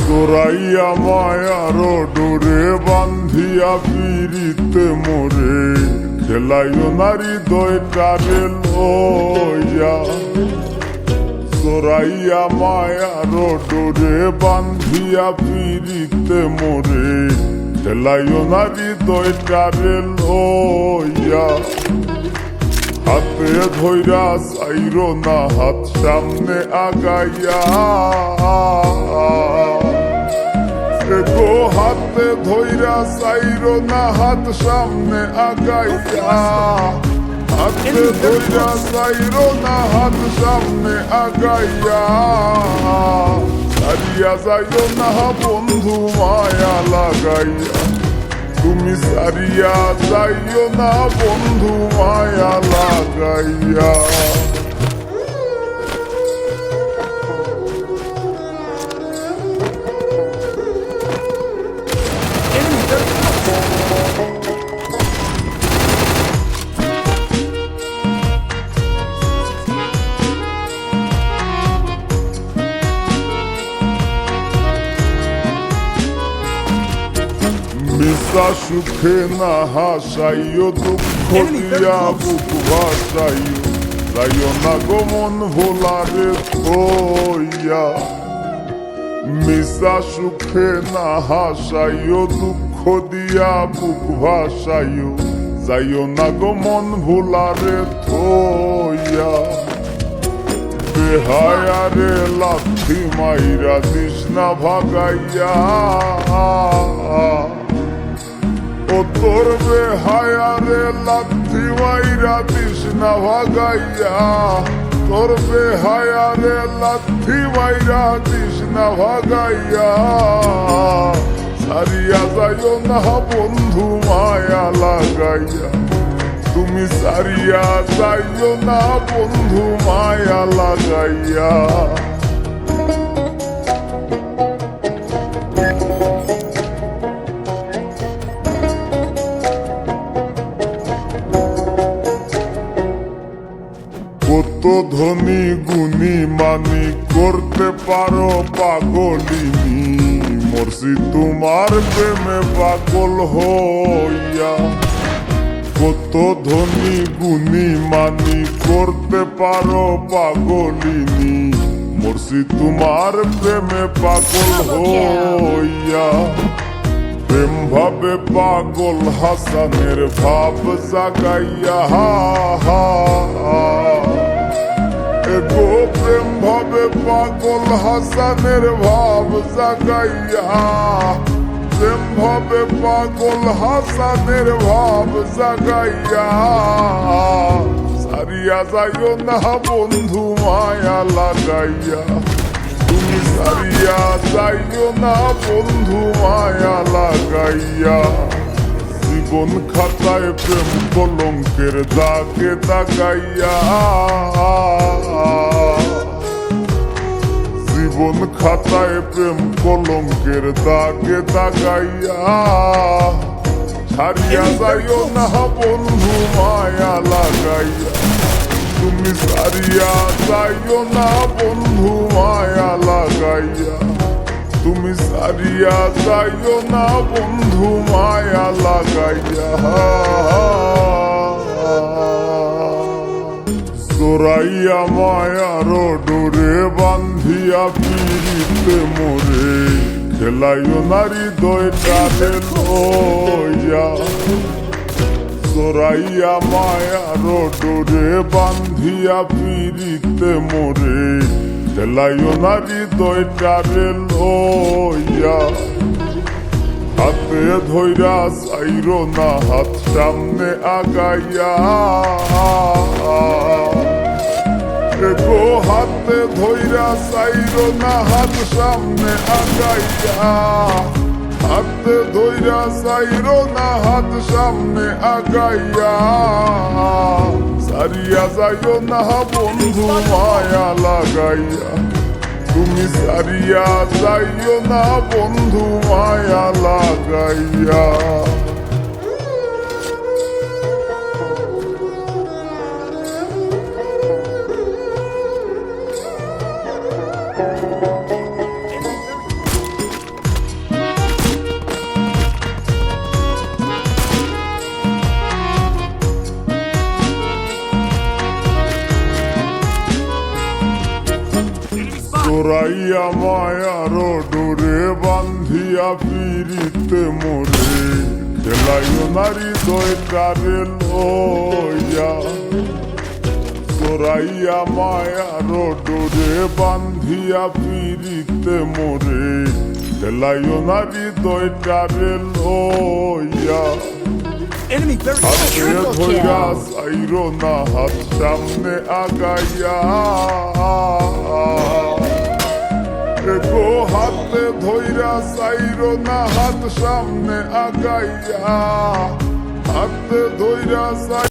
চোরাইয়া মায়ার ডোরে বান্ধিয়া পিরিতে মোরে খেলাইও নারী দয়টারে লইয়া। চোরাইয়া মায়ার ডোরে বান্ধিয়া পিরিতে মোরে খেলাইও নারী দয়টারে লইয়া। হাতে ধইরা চাইরো না হাত সামনে আগাইয়া। গো হাতে ধইরা চাইরো না হাত সামনে আগাইয়া। হাতে ধইরা চাইরো না হাত সামনে আগাইয়া। সারিয়া যাইও না বন্ধু মায়া লাগাইয়া। তুমি সারিয়া যাইও না বন্ধু মায়া লাগাইয়া। মিশা সুখে না হাসাইও দুঃখ দিয়া বুক ভাসাইও। যাইও না গো মন ভোলারে থইয়া। মিশা সুখে না হাসাইও দুঃখ দিয়া বুক ভাসাইও। যাইও না গো মন ভোলারে থইয়া। বেহায়ারে লাথি মাইরা দিস না ভাগাইয়া। ও তোর বেহায়ারে লাথি মাইরা দিস না ভাগাইয়া। তোর বেহায়ারে লাথি মাইরা দিস না ভাগাইয়া। সারিয়া যাইও না বন্ধু মায়া লাগাইয়া। তুমি সারিয়া যাইও না বন্ধু মায়া লাগাইয়া। কত ধনী গুণী মানি করতে পারো পাগলিনী। মরছি তোমার প্রেমে পাগল হইয়া। কত ধনী গুণী মানি করতে পারো পাগলিনী। মরছি তোমার প্রেমে পাগল হইয়া। প্রেম ভাবে পাগল হাসানের ভাব জাগাইয়া। গো প্রেম ভাবে পাগল হাসানের ভাব জাগাইয়া। প্রেম ভাবে পাগল হাসানের ভাব জাগাইয়া। সারিয়া যাইও না বন্ধু মায়া লাগাইয়া। তুমি সারিয়া যাইও না বন্ধু মায়া লাগাইয়া। জীবন খাতায় প্রেম কলঙ্কের দাগে দাগাইয়া। জীবন খাতায় প্রেম কলঙ্কের দাগে দাগাইয়া। ছাড়িয়া যাইও না বন্ধু মায়া লাগাইয়া। তুমি সারিয়া যাইও না বন্ধু মায়া লাগাইয়া। তুমি সারিয়া যাইও না বন্ধু মায়া লাগাইয়া। চোরাইয়া মায়ার ডোরে বান্ধিয়া পিরিতে মোরে খেলাইও নারী দয়টারে লইয়া। চোরাইয়া মায়ার ডোরে বান্ধিয়া পিরিতে মোরে খেলাইও নারী দয়টারে লইয়া। হাতে ধইরা চাইরো না হাত সামনে আগাইয়া। গো হাতে ধইরা চাইরো না হাত সামনে আগাইয়া। হাতে ধইরা চাইরো না হাত সামনে আগাইয়া। সারিয়া যাইও না বন্ধু মায়া লাগাইয়া। তুমি সারিয়া যাইও না বন্ধু মায়া লাগাইয়া। জোরাইয়া মায়ার ডোরে বান্ধিয়া পিরিতে মোরে খেলাইও নারী দয়টারে লইয়া জোরাইয়া মায়ার ডোরে বান্ধিয়া পিরিতে মোরে খেলাইও নারী দয়টারে লইয়া Enemy very হাতে Triple ধইরা kill. সাইরো না হাত সামনে আগাইয়া এগো হাতে ধইরা সাইরো না হাত সামনে আগাইয়া হাতে ধইরা